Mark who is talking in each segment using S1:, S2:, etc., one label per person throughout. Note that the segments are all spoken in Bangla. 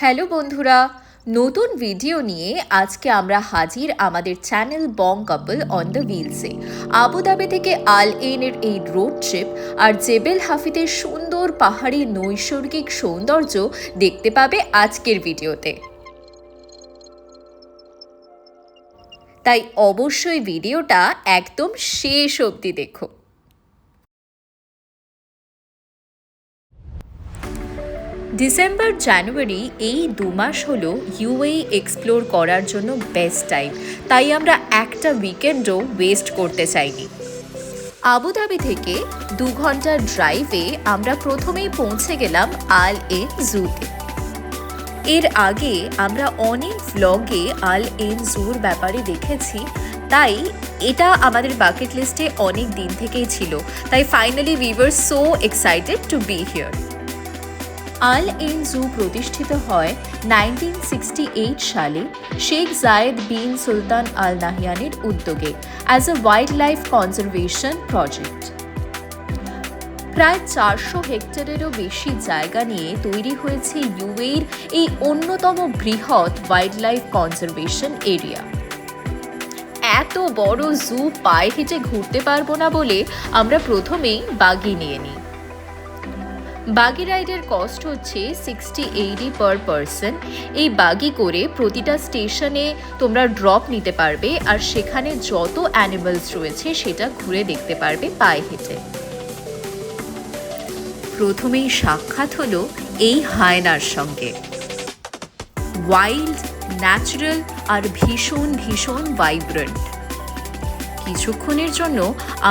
S1: হ্যালো বন্ধুরা, নতুন ভিডিও নিয়ে আজকে আমরা হাজির আমাদের channel Bong couple on the হুইলসে। আবুধাবি থেকে আল এইনের এই রোড ট্রিপ আর জেবেল হাফিদের সুন্দর পাহাড়ি নৈসর্গিক সৌন্দর্য দেখতে পাবে আজকের ভিডিওতে। তাই অবশ্যই ভিডিওটা একদম শেষ অবধি দেখো। ডিসেম্বর জানুয়ারি এই 2 মাস হলো ইউএই এক্সপ্লোর করার জন্য বেস্ট টাইম, তাই আমরা একটা উইকেন্ডও ওয়েস্ট করতে চাইনি। আবুধাবি থেকে 2 ঘন্টার ড্রাইভে আমরা প্রথমেই পৌঁছে গেলাম আল এন জুতে। এর আগে আমরা অনেক ভ্লগে আল এন জুর ব্যাপারে দেখেছি, তাই এটা আমাদের বাকেট লিস্টে অনেক দিন থেকেই ছিল, তাই finally we were so excited to be here. Al Ain zoo প্রতিষ্ঠিত হয় 1968 সালে শেখ জায়েদ বিন সুলতান আল নাহিয়ানের উদ্যোগে as a wild life conservation project. প্রায় 400 হেক্টরেরও বেশি জায়গা নিয়ে তৈরি হয়েছে ইউএইর এই অন্যতম বৃহৎ ওয়াইল্ড লাইফ কনজারভেশন এরিয়া। এত বড় জু পায়ে হেঁটে ঘুরতে পারবো না বলে আমরা প্রথমেই বাগি নিয়ে নিই। বাগি রাইডের কস্ট হচ্ছে 60-80 পার পারসন। এই বাগি করে প্রতিটা স্টেশনে তোমরা ড্রপ নিতে পারবে আর সেখানে যত অ্যানিমালস রয়েছে সেটা ঘুরে দেখতে পারবে পায়ে হেঁটে। প্রথমেই সাক্ষাৎ হলো এই হায়নার সঙ্গে। ওয়াইল্ড, ন্যাচারাল আর ভীষণ ভীষণ ভাইব্রেন্ট। কিছুক্ষণের জন্য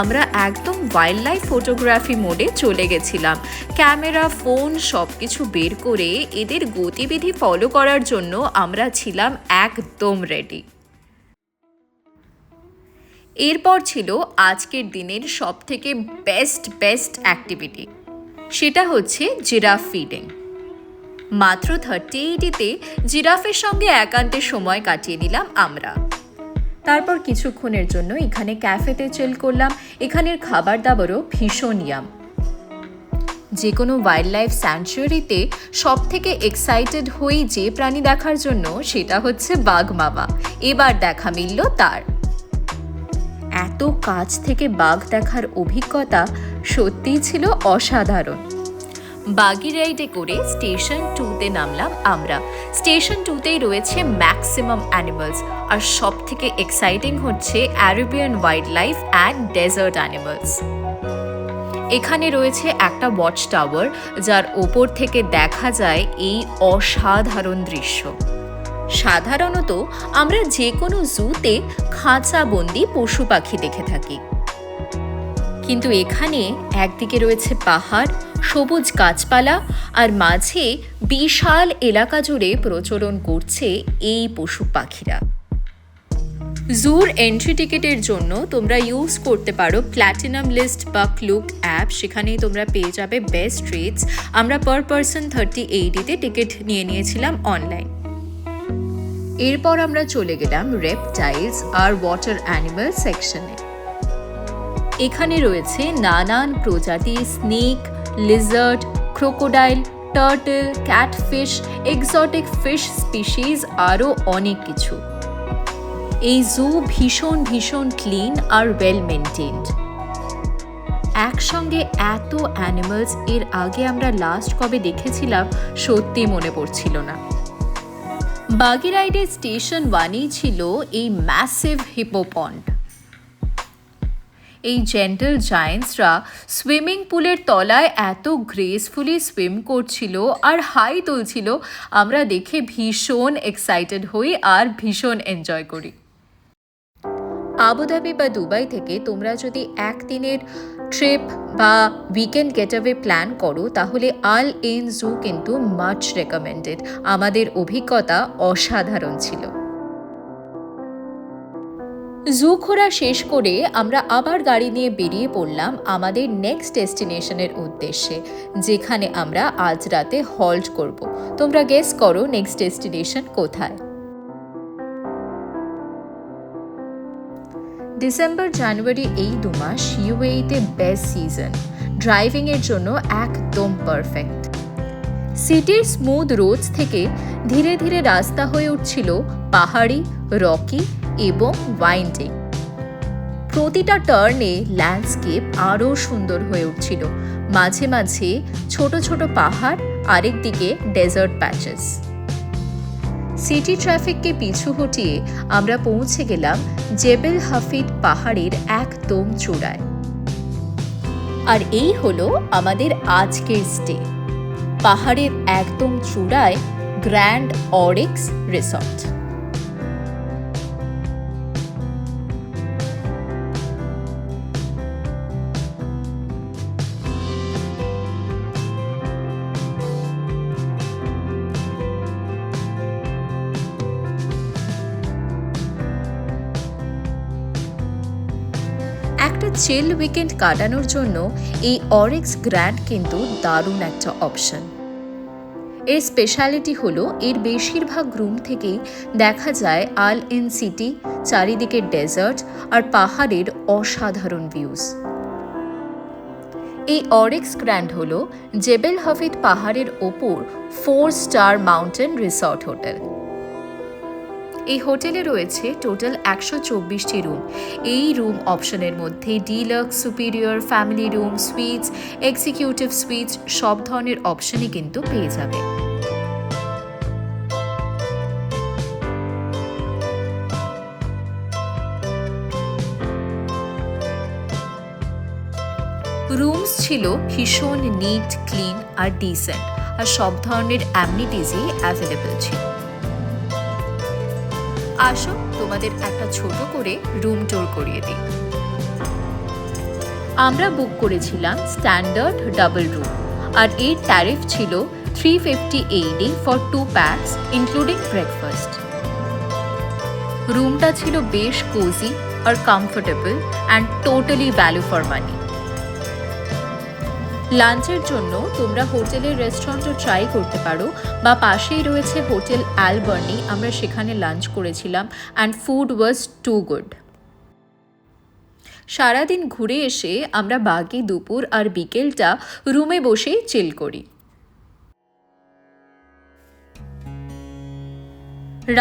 S1: আমরা একদম ওয়াইল্ড লাইফ ফটোগ্রাফি মোডে চলে গেছিলাম। ক্যামেরা, ফোন সব কিছু বের করে এদের গতিবিধি ফলো করার জন্য আমরা ছিলাম একদম রেডি। এরপর ছিল আজকের দিনের সবথেকে বেস্ট অ্যাক্টিভিটি, সেটা হচ্ছে জিরাফ ফিডিং। মাত্র 30-80-তে জিরাফের সঙ্গে একান্তে সময় কাটিয়ে নিলাম আমরা। তারপর কিছুক্ষণের জন্য এখানে ক্যাফেতে চিল করলাম। এখানের খাবার দাবারও ভীষণ ইয়াম। যে কোনো ওয়াইল্ড লাইফ স্যাংচুয়ারিতে সব থেকে এক্সাইটেড হই যে প্রাণী দেখার জন্য, সেটা হচ্ছে বাঘ মামা। এবার দেখা মিলল তার। এত কাছ থেকে বাঘ দেখার অভিজ্ঞতা সত্যিই ছিল অসাধারণ। বাগি রাইডে করে স্টেশন 2তে নামলাম আমরা। স্টেশন 2তেই রয়েছে ম্যাক্সিমাম অ্যানিমালস, আর সব থেকে এক্সাইটিং হচ্ছে Arabian wild life and desert animals. এখানে রয়েছে একটা ওয়াচ টাওয়ার, যার ওপর থেকে দেখা যায় এই অসাধারণ দৃশ্য। সাধারণত আমরা যে কোনো জুতে খাঁচাবন্দি পশু পাখি দেখে থাকি, কিন্তু এখানে একদিকে রয়েছে পাহাড়, সবুজ গাছপালা, আর মাঝে বিশাল এলাকা জুড়ে প্রচলন করছে এই পশু পাখিরা। জুর এন্ট্রি টিকিটের জন্য তোমরা ইউজ করতে পারো প্ল্যাটিনাম লিস্ট বা ক্লুক অ্যাপ। সেখানেই তোমরা পেয়ে যাবে বেস্ট রেটস। আমরা পার পারসন 30-80-তে টিকিট নিয়েছিলাম অনলাইন। এরপর আমরা চলে গেলাম রেপটাইলস আর ওয়াটার অ্যানিমাল সেকশনে। এখানে রয়েছে নানান প্রজাতির snake, Lizaad, crocodile, turtle, catfish, exotic fish species, আরও অনেক কিছু। এই জু ভীষণ ক্লিন আর ওয়েল মেনটেইনড। একসঙ্গে এত অ্যানিমালস এর আগে আমরা লাস্ট কবে দেখেছিলাম সত্যি মনে পড়ছিল না। বাগি রাইডের স্টেশন 1এই ছিল এই ম্যাসিভ হিপো পন্ড। এই জেন্টল জায়েন্টসরা সুইমিং পুলের তলায় এত গ্রেসফুলি সুইম করছিল আর হাই তুলছিল, আমরা দেখে ভীষণ এক্সাইটেড হই আর ভীষণ এনজয় করি। আবুধাবি বা দুবাই থেকে তোমরা যদি একদিনের ট্রিপ বা উইকেন্ড গেটঅ্যাওয়ে প্ল্যান করো, তাহলে আল এইন জু কিন্তু মাচ রেকমেন্ডেড। আমাদের অভিজ্ঞতা অসাধারণ ছিল। জু ঘোরা শেষ করে আমরা আবার গাড়ি নিয়ে বেরিয়ে পড়লাম আমাদের নেক্সট ডেস্টিনেশনের উদ্দেশ্যে, যেখানে আমরা আজ রাতে হল্ট করব। তোমরা গেস করো নেক্সট ডেস্টিনেশন কোথায়। ডিসেম্বর জানুয়ারি এই 2 মাস ইউএইতে বেস্ট সিজন। ড্রাইভিংয়ের জন্য একদম পারফেক্ট। সিটির স্মুথ রোডস থেকে ধীরে ধীরে রাস্তা হয়ে উঠছিল পাহাড়ি, রকি এবং ওয়াইন্ডিং। প্রতিটা টার্নে ল্যান্ডস্কেপ আরও সুন্দর হয়ে উঠছিল, মাঝে মাঝে ছোট ছোট পাহাড়, আরেকদিকে ডেজার্ট প্যাচেস। সিটি ট্রাফিককে পিছু হটিয়ে আমরা পৌঁছে গেলাম জেবেল হাফিদ পাহাড়ের একদম চূড়ায়। আর এই হলো আমাদের আজকের স্টে, পাহাড়ের একদম চূড়ায় গ্র্যান্ড অরিক্স রিসর্ট। একটা চিল উইকেন্ড কাটানোর জন্য এই অরিক্স গ্র্যান্ড কিন্তু দারুণ একটা অপশন। এর স্পেশালিটি হলো এর বেশিরভাগ রুম থেকেই দেখা যায় আল ইন সিটি, চারিদিকে ডেজার্ট আর পাহাড়ের অসাধারণ ভিউজ। এই অরিক্স গ্র্যান্ড হলো জেবেল হাফিদ পাহাড়ের ওপর 4 স্টার মাউন্টেন রিসর্ট হোটেল। এই হোটেলে রয়েছে টোটাল 124টি রুম। এই রুম অপশনের মধ্যে deluxe, superior, family room, sweets, executive sweets সব ধরনের অপশনই কিন্তু পেয়ে যাবে। রুমস ছিল ভীষণ নিট, ক্লিন আর ডিসেন্ট, আর সব ধরনের অ্যামনিটিজই অ্যাভেলেবল ছিল। আসো তোমাদের একটা ছোট করে রুম ট্যুর করিয়ে দিই। আমরা বুক করেছিলাম স্ট্যান্ডার্ড ডাবল রুম, আর এর ট্যারিফ ছিল 350 AED for 2 pax including breakfast. রুমটা ছিল বেশ কোজি আর comfortable and totally value for money. লাঞ্চের জন্য তোমরা হোটেলের রেস্টুরেন্টও ট্রাই করতে পারো, বা পাশেই রয়েছে হোটেল অ্যালবার্নি, আমরা সেখানে লাঞ্চ করেছিলাম and food was too good. সারাদিন ঘুরে এসে আমরা বাকি দুপুর আর বিকেলটা রুমে বসেই চিল করি।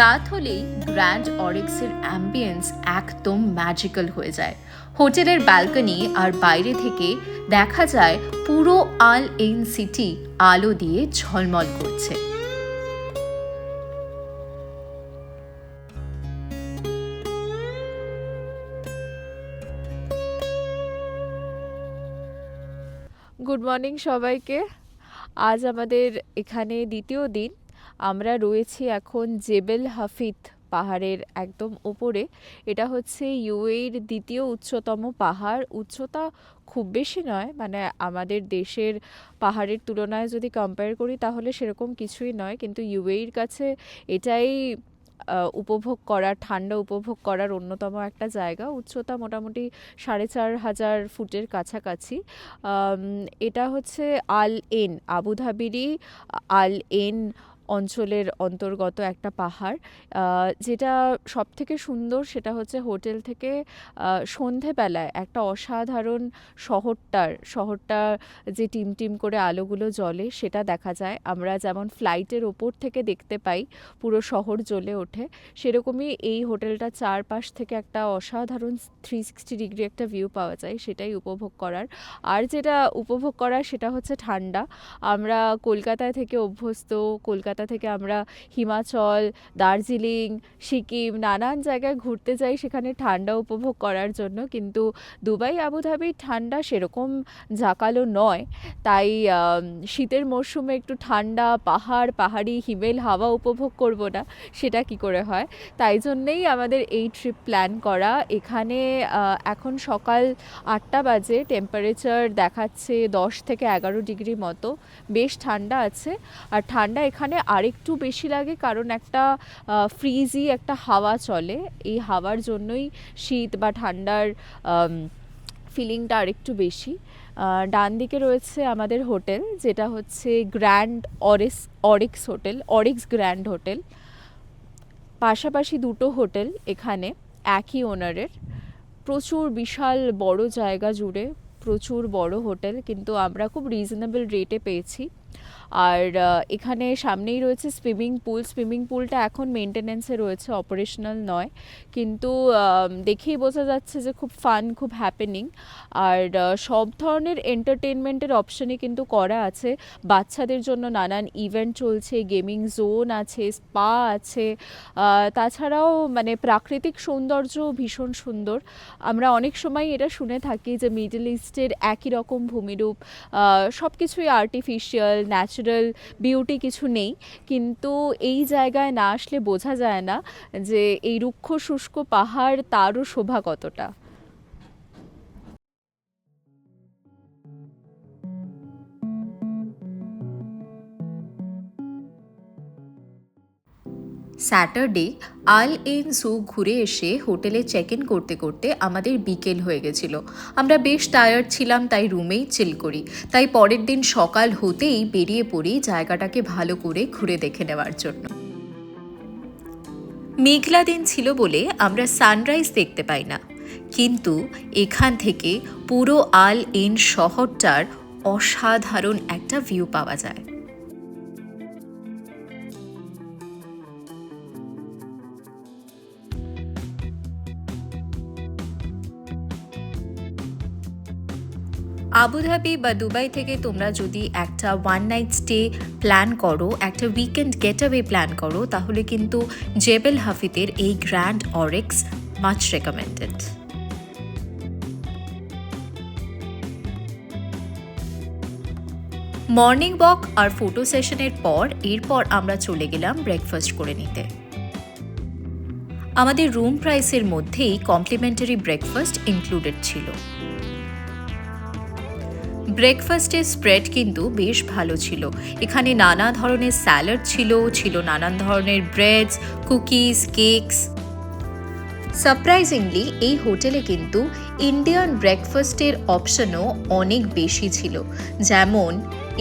S1: রাত হলেই গ্র্যান্ড অরিক্সের অ্যাম্বিয়েন্স একদম ম্যাজিক্যাল হয়ে যায়। হোটেলের ব্যালকনি আর বাইরে থেকে দেখা যায় পুরো আল ইন সিটি আলো দিয়ে ঝলমল করছে।
S2: গুড মর্নিং সবাইকে। আজ আমাদের এখানে দ্বিতীয় দিন। আমরা রয়েছি এখন জেবেল হাফিদ পাহাড়ের একদম ওপরে। এটা হচ্ছে ইউএইর দ্বিতীয় উচ্চতম পাহাড়। উচ্চতা খুব বেশি নয়, মানে আমাদের দেশের পাহাড়ের তুলনায় যদি কম্পেয়ার করি তাহলে সেরকম কিছুই নয়, কিন্তু ইউএইর কাছে এটাই উপভোগ করার, ঠান্ডা উপভোগ করার অন্যতম একটা জায়গা। উচ্চতা মোটামুটি 4,500 ফুটের কাছাকাছি। এটা হচ্ছে আল এন, আবুধাবিরই আল এন অঞ্চলের অন্তর্গত একটা পাহাড়। যেটা সব থেকে সুন্দর সেটা হচ্ছে হোটেল থেকে সন্ধেবেলায় একটা অসাধারণ শহরটা যে টিম টিম করে আলোগুলো জ্বলে সেটা দেখা যায়। আমরা যেমন ফ্লাইটের ওপর থেকে দেখতে পাই পুরো শহর জ্বলে ওঠে, সেরকমই এই হোটেলটা চারপাশ থেকে একটা অসাধারণ 360 ডিগ্রি একটা ভিউ পাওয়া যায়, সেটাই উপভোগ করার। আর যেটা উপভোগ করার সেটা হচ্ছে ঠান্ডা। আমরা কলকাতায় থেকে অভ্যস্ত, কলকাতা থেকে আমরা হিমাচল, দার্জিলিং, সিকিম নানান জায়গায় ঘুরতে যাই সেখানে ঠান্ডা উপভোগ করার জন্য, কিন্তু দুবাই, আবুধাবির ঠান্ডা সেরকম জাঁকালো নয়। তাই শীতের মরশুমে একটু ঠান্ডা পাহাড়ি হিমেল হাওয়া উপভোগ করব না, সেটা কি করে হয়। তাই জন্যেই আমাদের এই ট্রিপ প্ল্যান করা। এখানে এখন সকাল 8টা বাজে, টেম্পারেচার দেখাচ্ছে 10 থেকে 11 ডিগ্রি মতো, বেশ ঠান্ডা আছে। আর ঠান্ডা এখানে আরেকটু বেশি লাগে কারণ একটা ফ্রিজি একটা হাওয়া চলে, এই হাওয়ার জন্যই শীত বা ঠান্ডার ফিলিংটা আরেকটু বেশি। ডান দিকে রয়েছে আমাদের হোটেল, যেটা হচ্ছে Grand Oryx Hotel, Oryx Grand Hotel. পাশাপাশি দুটো হোটেল এখানে একই ওনারের, প্রচুর বিশাল বড় জায়গা জুড়ে প্রচুর বড় হোটেল, কিন্তু আমরা খুব রিজনেবল রেটে পেয়েছি। আর এখানে সামনেই রয়েছে সুইমিং পুলটা এখন মেনটেনেন্সে রয়েছে, অপারেশনাল নয়, কিন্তু দেখেই বোঝা যাচ্ছে যে খুব ফান, খুব হ্যাপেনিং। আর সব ধরনের এন্টারটেনমেন্টের অপশানই কিন্তু করা আছে। বাচ্চাদের জন্য নানান ইভেন্ট চলছে, গেমিং জোন আছে, স্পা আছে, তাছাড়াও মানে প্রাকৃতিক সৌন্দর্য ভীষণ সুন্দর। আমরা অনেক সময় এটা শুনে থাকি যে মিডল ইস্টের একই রকম ভূমিরূপ, সব কিছুই আর্টিফিশিয়াল, ন্যাচারাল বিউটি কিছু নেই, কিন্তু এই জায়গায় না আসলে বোঝা যায় না যে এই রুক্ষ শুষ্ক পাহাড় তারও শোভা কতটা।
S1: স্যাটারডে আল এন সু ঘুরে এসে হোটেলে চেক ইন করতে করতে আমাদের বিকেল হয়ে গেছিল। আমরা বেশ টায়ার্ড ছিলাম, তাই রুমেই চিল করি। তাই পরের দিন সকাল হতেই বেরিয়ে পড়ি জায়গাটাকে ভালো করে ঘুরে দেখে নেওয়ার জন্য। মেঘলা দিন ছিল বলে আমরা সানরাইজ দেখতে পাই না, কিন্তু এখান থেকে পুরো আল এন শহরটার অসাধারণ একটা ভিউ পাওয়া যায়। আবুধাবি বা দুবাই থেকে তোমরা যদি একটা ওয়ান নাইট স্টে প্ল্যান করো, একটা উইকেন্ড গেটঅ্যাওয়ে প্ল্যান করো, তাহলে কিন্তু জেবেল হাফিদের এই grand oryx much recommended. Morning walk আর ফটো সেশনের এরপর আমরা চলে গেলাম ব্রেকফাস্ট করে নিতে। আমাদের রুম প্রাইসের মধ্যেই কমপ্লিমেন্টারি ব্রেকফাস্ট ইনক্লুডেড ছিল। ব্রেকফাস্টের স্প্রেড কিন্তু বেশ ভালো ছিল। এখানে নানা ধরনের স্যালাড ছিল নানান ধরনের ব্রেডস, কুকিজ, কেকস। সারপ্রাইজিংলি এই হোটেলে কিন্তু ইন্ডিয়ান ব্রেকফাস্টের অপশনও অনেক বেশি ছিল, যেমন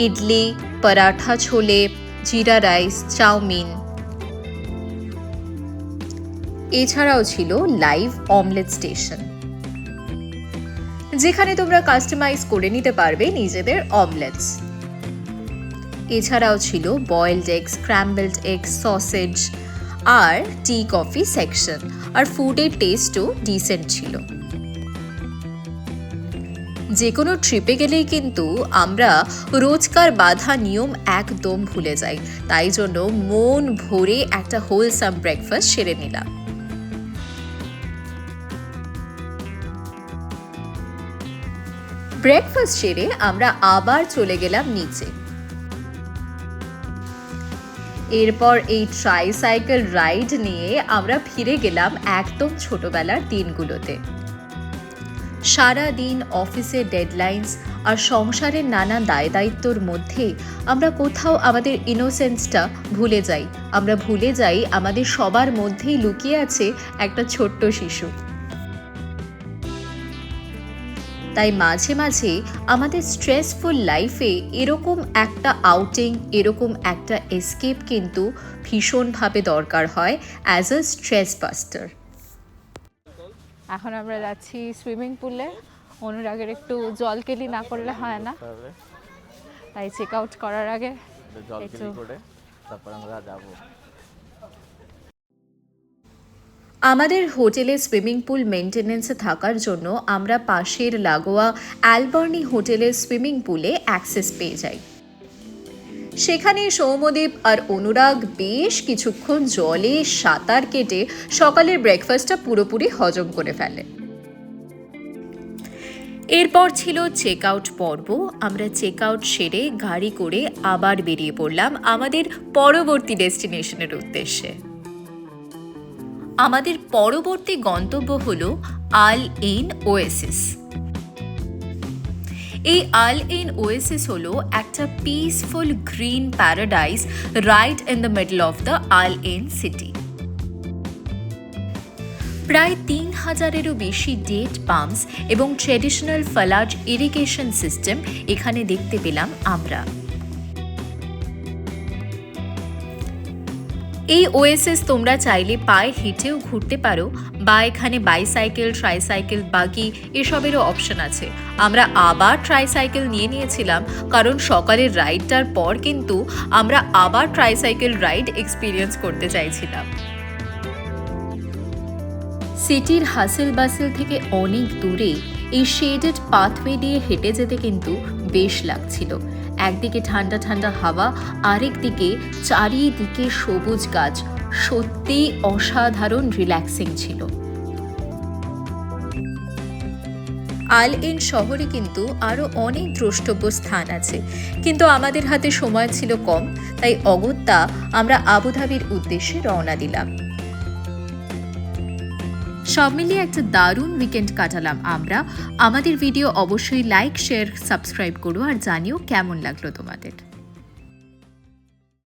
S1: ইডলি, পরাঠা ছোলে, জিরা রাইস, চাউমিন। এছাড়াও ছিল লাইভ অমলেট স্টেশন, যেখানে তোমরা কাস্টমাইজ করে নিতে পারবে নিজেদের অমলেটস। এছাড়াও ছিল boiled egg, scrambled egg, sausage আর টি কফি সেকশন। আর ফুডের টেস্টও ডিসেন্ট ছিল। যে কোনো ট্রিপে গেলেই কিন্তু আমরা রোজকার বাঁধা নিয়ম একদম ভুলে যাই, তাই জন্য মন ভরে একটা হোলসাম ব্রেকফাস্ট সেরে নিলাম। ব্রেকফাস্ট সেরে আমরা আবার চলে গেলাম নিচে। এরপর এই ট্রাইসাইকেল রাইড নিয়ে আমরা ফিরে গেলাম একদম ছোটবেলার দিনগুলোতে। সারা দিন অফিসের ডেডলাইনস আর সংসারের নানা দায় দায়িত্বর মধ্যে আমরা কোথাও আমাদের ইনোসেন্সটা ভুলে যাই। আমরা ভুলে যাই আমাদের সবার মধ্যেই লুকিয়ে আছে একটা ছোট্ট শিশু। তাই মাঝে মাঝে আমাদের স্ট্রেসফুল লাইফে এরকম একটা আউটিং, এরকম একটা এসকেপ কিন্তু ভীষণভাবে দরকার হয় অ্যাজ আ স্ট্রেস বাস্টার।
S2: এখন আমরা যাচ্ছি সুইমিং পুলে। অনুরাগের একটু জল কেলি না করলে হয় না, তাই চেক আউট করার আগে একটু
S3: তারপর আমরা যাবো।
S1: আমাদের হোটেলে সুইমিং পুল মেনটেনেন্সে থাকার জন্য আমরা পাশের লাগোয়া অ্যালবার্নি হোটেলের সুইমিং পুলে অ্যাক্সেস পেয়ে যাই। সেখানে সৌম্যদীপ আর অনুরাগ বেশ কিছুক্ষণ জলে সাঁতার কেটে সকালের ব্রেকফাস্টটা পুরোপুরি হজম করে ফেলে। এরপর ছিল চেক আউট পর্ব। আমরা চেক আউট সেরে গাড়ি করে আবার বেরিয়ে পড়লাম আমাদের পরবর্তী ডেস্টিনেশনের উদ্দেশ্যে। আমাদের পরবর্তী গন্তব্য হলো আল এন ওয়েসিস। এই আল এন ওয়েসিস হলো একটা peaceful green paradise right in the middle of the Al N city. প্রায় 3000-এরও বেশি ডেট পাম্পস এবং ট্রেডিশনাল ফালাজ ইরিগেশন সিস্টেম এখানে দেখতে পেলাম আমরা। এই ওএসএস তোমরা চাইলে পায়ে হেঁটেও ঘুরতে পারো বা এখানে বাইসাইকেল, ট্রাইসাইকেল, বাগি এসবেরও অপশন আছে। আমরা আবার ট্রাইসাইকেল নিয়ে নিয়েছিলাম কারণ সকালের রাইডটার পর কিন্তু আমরা আবার ট্রাইসাইকেল রাইড এক্সপিরিয়েন্স করতে চাইছিলাম। সিটির হাসিল বাসিল থেকে অনেক দূরে এই শেডেড পাথওয়ে দিয়ে হেঁটে যেতে কিন্তু বেশ লাগছিল। একদিকে ঠান্ডা ঠান্ডা হাওয়া, আরেকদিকে চারিদিকে সবুজ গাছ, সত্যিই অসাধারণ রিল্যাক্সিং ছিল। আল এন শহরে কিন্তু আরও অনেক দ্রষ্টব্য স্থান আছে, কিন্তু আমাদের হাতে সময় ছিল কম, তাই অগত্যা আমরা আবুধাবির উদ্দেশ্যে রওনা দিলাম। সব মিলিয়ে একটা দারুণ উইকেন্ড কাটালাম আমরা। আমাদের ভিডিও অবশ্যই লাইক, শেয়ার, সাবস্ক্রাইব করো আর জানিও কেমন লাগলো তোমাদের।